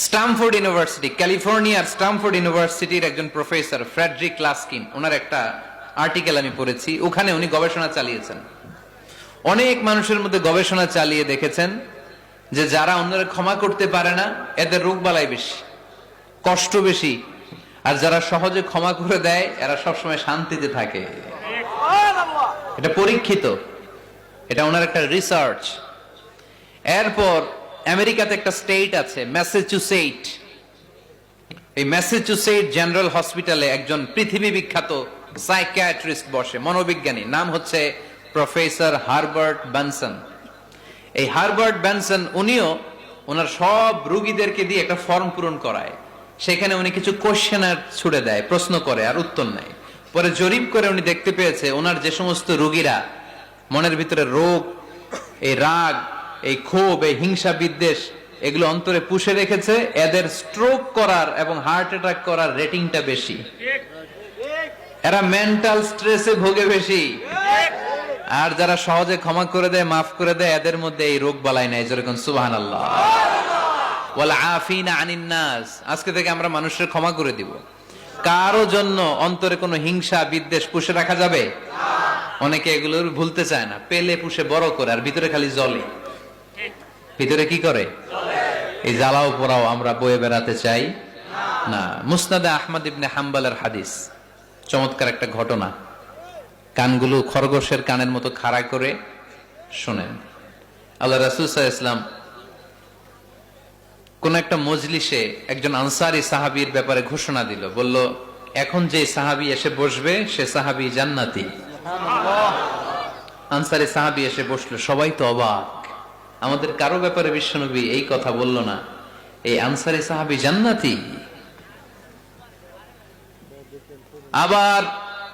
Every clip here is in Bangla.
স্টামফোর্ড ইউনিভার্সিটি, ক্যালিফোর্নিয়ার স্টামফোর্ড ইউনিভার্সিটির একজন প্রফেসর ফ্রেডরিক লাস্কিন, ওনার একটা আর্টিকেল আমি পড়েছি। ওখানে উনি গবেষণা চালিয়েছেন, অনেক মানুষের মধ্যে গবেষণা চালিয়ে দেখেছেন যে যারা অন্যরা ক্ষমা করতে পারে না এদের রোগবালাই বেশি, কষ্ট বেশি, আর যারা সহজে ক্ষমা করে দেয় এরা সবসময় শান্তিতে থাকে। এটা পরীক্ষিত, এটা ওনার একটা রিসার্চ। এরপর আমেরিকাতে একটা স্টেট আছে ম্যাসাচুসেট, এই ম্যাসাচুসেট জেনারেল হসপিটালে একজন পৃথিবী বিখ্যাত সাইকিয়াট্রিস্ট বসে, মনোবিজ্ঞানী, নাম হচ্ছে প্রফেসর হারবার্ট বেনসন। এই হারবার্ট বেনসন উনিও ওনার সব রোগীদেরকে দিয়ে একটা ফর্ম পূরণ করায়, সেখানে উনি কিছু কোশ্চেনার ছুড়ে দেয়, প্রশ্ন করে আর উত্তর নেয়। পরে জরিপ করে উনি দেখতে পেয়েছে ওনার যে সমস্ত রোগীরা মনের ভিতরে রোগ, এই রাগ, এই ক্ষোভ, এই হিংসা বিদ্বেষ এগুলো অন্তরে পুষে রেখেছে, এদের স্ট্রোক করার এবং হার্ট অ্যাটাক করার রেটিংটা বেশি, এরা মেন্টাল স্ট্রেসে ভোগে বেশি। আর যারা সহজে ক্ষমা করে দেয়, মাফ করে দেয়, এদের মধ্যে এই রোগ বালাই নাই। যেরকম সুবহানাল্লাহ, ওয়াল আফিনা আনিন নাস, আজকে থেকে আমরা মানুষের ক্ষমা করে দিব। কারো জন্য অন্তরে কোনো হিংসা বিদ্বেষ পুষে রাখা যাবে না। অনেকে এগুলো ভুলতে চায় না, পেলে পুষে বড় করে আর ভিতরে খালি জ্বলে। ভিতরে কি করে? এই জ্বালাও পোড়াও আমরা বয়ে বেড়াতে চাই না। মুসনাদে আহমদ ইবনে হাম্বলের হাদিস, চমৎকার একটা ঘটনা, কানগুলো খরগোশের কানের মতো খাড়া করে শোনেন। আল্লাহ রাসূল সাল্লাল্লাহু আলাইহি ওয়াসাল্লাম কোন একটা মজলিসে একজন আনসারী সাহাবীর ব্যাপারে ঘোষণা দিল, বলল এখন যে সাহাবী এসে বসবে সে সাহাবী জান্নাতি। আনসারী সাহাবী এসে বসলো, সবাই তো অবাক, আমাদের কারো ব্যাপারে বিশ্বনবী এই কথা বলল না, এই আনসারী সাহাবী জান্নাতি। আবার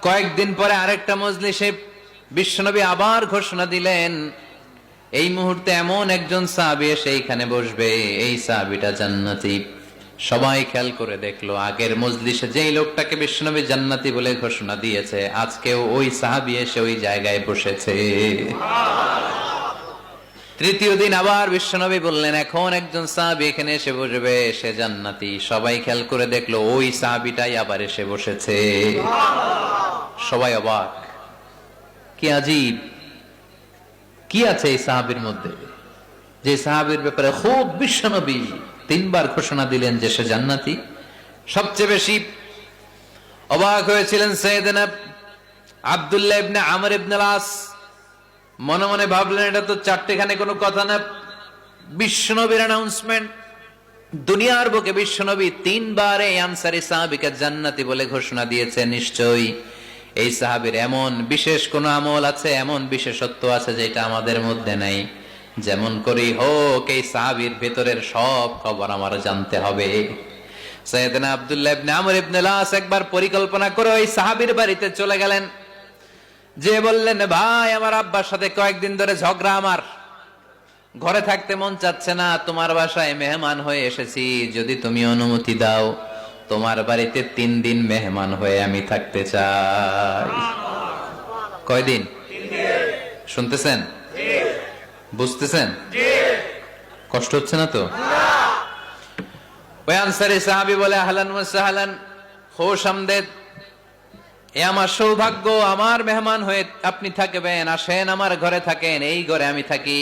কয়েকদিন পরে আরেকটা মজলিসে বিশ্বনবী আবার ঘোষণা দিলেন, এই মুহূর্তে এমন একজন সাহাবী এসে এইখানে বসবে, এই সাহাবীটা জান্নাতি। সবাই খেয়াল করে দেখলো, আগের মজলিসে যেই লোকটাকে বিশ্বনবী জান্নাতি বলে ঘোষণা দিয়েছে, আজকেও ওই সাহাবী এসে ওই জায়গায় বসেছে। তৃতীয় দিন আবার বিশ্বনবী বললেন, এখন একজন সাহাবী এখানে এসে বসবে, সে জান্নাতি। সবাই খেয়াল করে দেখলো, ওই সাহাবীটাই আবার এসে বসেছে। সবাই অবাক, কি আজীব, কি আছে এই সাহাবীর মধ্যে, যে সাহাবীর ব্যাপারে খুব বিশ্বনবী তিনবার ঘোষণা দিলেন যে সে জান্নাতি। সবচেয়ে বেশি অবাক হয়েছিলেন সাইয়েদনা আব্দুল্লাহ ইবনে আমর ইবনে আস। মনে মনে ভাবলেন, এটা তো চারটেখানে কোনো কথা না, বিশ্বনবীর অ্যানাউন্সমেন্ট। দুনিয়ার বুকে বিশ্বনবী তিনবার এই আনসারী সাহাবীকে জান্নাতি বলে ঘোষণা দিয়েছে, নিশ্চয়ই এই সাহাবীর এমন বিশেষ কোন আমল আছে, এমন বিশেষত্ব আছে যেটা আমাদের মধ্যে নাই। যেমন করেই হোক এই সাহাবীর ভেতরের সব খবর আমার জানতে হবে। সাইয়েদনা আব্দুল্লাহ ইবনে আমর ইবনে আস একবার পরিকল্পনা করে ওই সাহাবীর বাড়িতে চলে গেলেন, যে বললেন, ভাই আমার আব্বার সাথে কয়েকদিন ধরে ঝগড়া, আমার ঘরে থাকতে মন চাচ্ছে না, তোমার বাসায় মেহমান হয়ে এসেছি, যদি তুমি অনুমতি দাও তোমার বাড়িতে 3 দিন মেহমান হয়ে আমি থাকতে চাই। কয়দিন? শুনতেছেন? বুঝতেছেন? কষ্ট হচ্ছে না তো? ওই আনসারী সাহাবী বলে, আহলান ওয়া সাহলান, খুশ আমদেদ, এ আমার সৌভাগ্য, আমার মেহমান হয়ে আপনি থাকবেন, আসেন আমার ঘরে থাকেন, এই ঘরে আমি থাকি,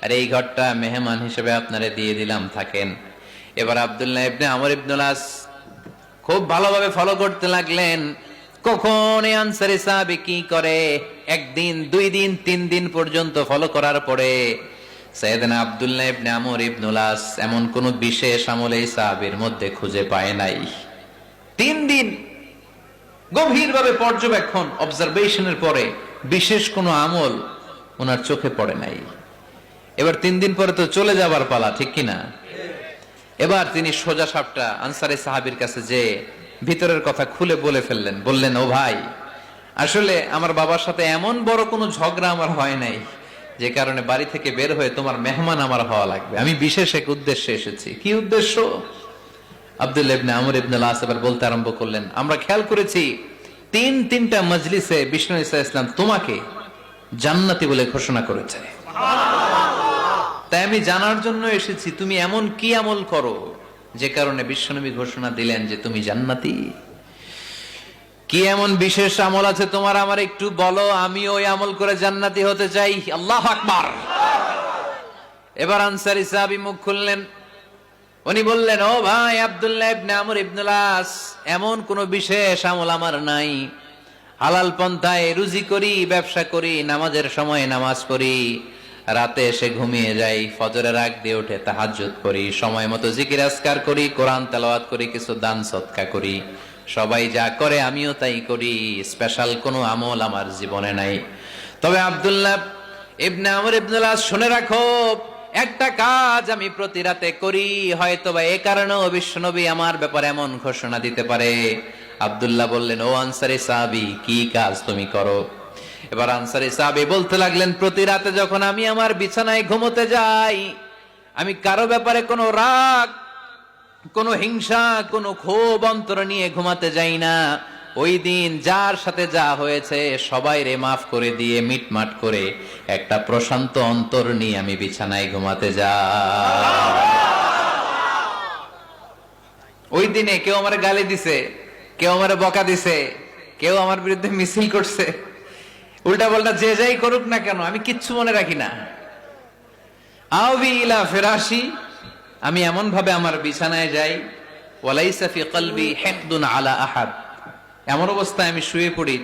আর এই ঘরটা মেহমান হিসেবে আপনারে দিয়ে দিলাম, থাকেন। এবার আব্দুল্লাহ ইবনে আমর ইবনে আস খুব ভালোভাবে ফলো করতে লাগলেন, কখন এই আনসারী সাহাবী কি করে। 1 দিন, 2 দিন, 3 দিন পর্যন্ত ফলো করার পরে সাইয়েদনা আব্দুল্লাহ ইবনে আমর ইবনে আস এমন কোন বিশেষ আমল এই সাহাবীর মধ্যে খুঁজে পায় নাই। 3 দিন গভীরভাবে পর্যবেক্ষণ, অবজারভেশনের পরে বিশেষ কোনো আমল ওনার চোখে পড়ে নাই। এবার 3 দিন পরে তো চলে যাবার পালা, ঠিক কিনা? এবার তিনি সোজা সাপটা আনসারী সাহাবীর কাছে যে ভিতরের কথা খুলে বলে ফেললেন, বললেন, ও ভাই, আসলে আমার বাবার সাথে এমন বড় কোনো ঝগড়া আমার হয় নাই যে কারণে বাড়ি থেকে বের হয়ে তোমার মেহমান আমার হওয়া লাগবে, আমি বিশেষ এক উদ্দেশ্যে এসেছি। কি উদ্দেশ্য? আব্দুল্লাহ ইবনে আমর ইবনে আস এবার বলতে আরম্ভ করলেন, আমরা খেয়াল করেছি 3টা মজলিসে বিষ্ণু ঈসা ইসলাম তোমাকে জান্নাতি বলে ঘোষণা করেছে, তাই আমি জানার জন্য এসেছি তুমি এমন কি আমল করো যে কারণে বিশ্বনবী ঘোষণা দিলেন যে তুমি জান্নাতি। কি এমন বিশেষ আমল আছে তোমার, আমার একটু বলো, আমি ওই আমল করে জান্নাতি হতে চাই। আল্লাহু আকবার। এবার আনসারী সাহাবী মুখ খুললেন। উনি বললেন, ও ভাই আব্দুল্লাহ ইবনে আমর ইবনে আস, এমন কোন বিশেষ আমল আমার নাই। হালাল পন্থায় রুজি করি, ব্যবসা করি, নামাজের সময় নামাজ পড়ি, রাতে এসে ঘুমিয়ে যাই, ফজরের আগ দিয়ে উঠে তাহাজ্জুদ করি, সময় মতো জিকির আজকার করি, কোরআন তেলাওয়াত করি, কিছু দান সদকা করি। সবাই যা করে আমিও তাই করি, স্পেশাল কোনো আমল আমার জীবনে নাই। তবে আব্দুল্লাহ ইবনে আমর ইবনে আস, শুনে রাখো, একটা কাজ আমি প্রতি রাতে করি, হয়তোবা এ কারণেও বিশ্বনবী আমার ব্যাপারে এমন ঘোষণা দিতে পারে। আব্দুল্লাহ বললেন, ও আনসারী সাহাবী, কি কাজ তুমি করো? এবার আনসারী সাহাবী বলতে লাগলেন, প্রতি রাতে যখন আমি আমার বিছানায় ঘুমোতে যাই, আমি কারো ব্যাপারে কোনো রাগ, কোনো হিংসা, কোনো ক্ষোভ অন্তর নিয়ে ঘুমাতে যাই না। ওই দিন যার সাথে যা হয়েছে সবাই রে মাফ করে দিয়ে মিটমাট করে একটা প্রশান্ত অন্তর নিয়ে আমি বিছানায় ঘুমাতে যাই। ওই দিনে কেউ আমার গালি দিছে, কেউ আমার বকা দিছে, কেউ আমার বিরুদ্ধে মিছিল করছে, উল্টা পাল্টা যে যাই করুক না কেন, আমি কিচ্ছু মনে রাখি না। আওবি ইলা ফিরাশি, আমি এমন ভাবে আমার বিছানায় যাই, ওয়ালাইসা ফি কলবি হিকদুন আলা আহাদ, এমন অবস্থায় আমি শুয়ে পড়ি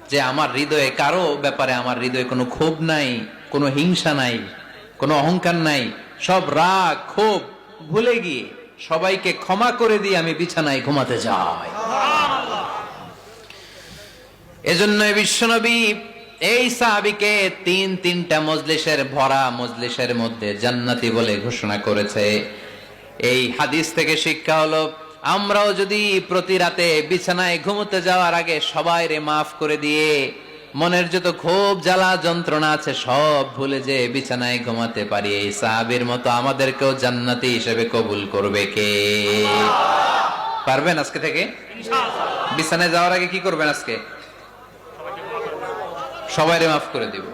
যে আমার হৃদয়ে কারো ব্যাপারে, আমার হৃদয়ে কোনো ক্ষোভ নাই, কোনো হিংসা নাই, কোনো অহংকার নাই, সব রাগ ক্ষোভ ভুলে গিয়ে সবাইকে ক্ষমা করে দিয়ে আমি বিছানায় ঘুমাতে যাই। এজন্য বিশ্বনবী এই সাহাবীকে তিনটা মজলিসের ভরা মজলিসের মধ্যে জান্নাতি বলে ঘোষণা করেছে। এই হাদিস থেকে শিক্ষা হলো, আমরাও যদি প্রতি রাতে বিছানায় ঘুমোতে যাওয়ার আগে সবাই রে মাফ করে দিয়ে মনের যত ক্ষোভ জ্বালা যন্ত্রণা আছে সব ভুলে যে বিছানায় ঘুমাতে পারি, এই সাহাবীর মতো আমাদেরকেও জান্নাতি হিসেবে কবুল করবে কে? পারবেন আজকে থেকে? বিছানায় যাওয়ার আগে কি করবেন? আজকে সবাই রে মাফ করে দিব।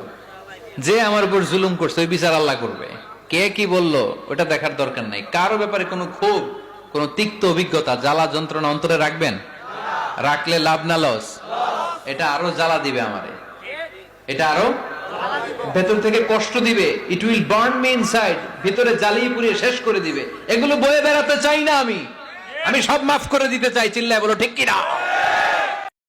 যে আমার উপর জুলুম করছে ওই বিচার আল্লাহ করবে। কে কি বললো ওটা দেখার দরকার নাই। কারো ব্যাপারে কোনো ক্ষোভ, কোন তিক্ত অভিজ্ঞতা, জ্বালা যন্ত্রণা অন্তরে রাখবেন? রাখলে লাভ না লস? এটা আরো জ্বালা দিবে আমারে, এটা আরো ভেতর থেকে কষ্ট দিবে। It will burn me inside, ভিতরে জ্বালিয়ে পুড়িয়ে শেষ করে দিবে। এগুলো বয়ে বেড়াতে চাই না আমি, আমি সব মাফ করে দিতে চাই। চিল্লায় বলো ঠিক কিনা?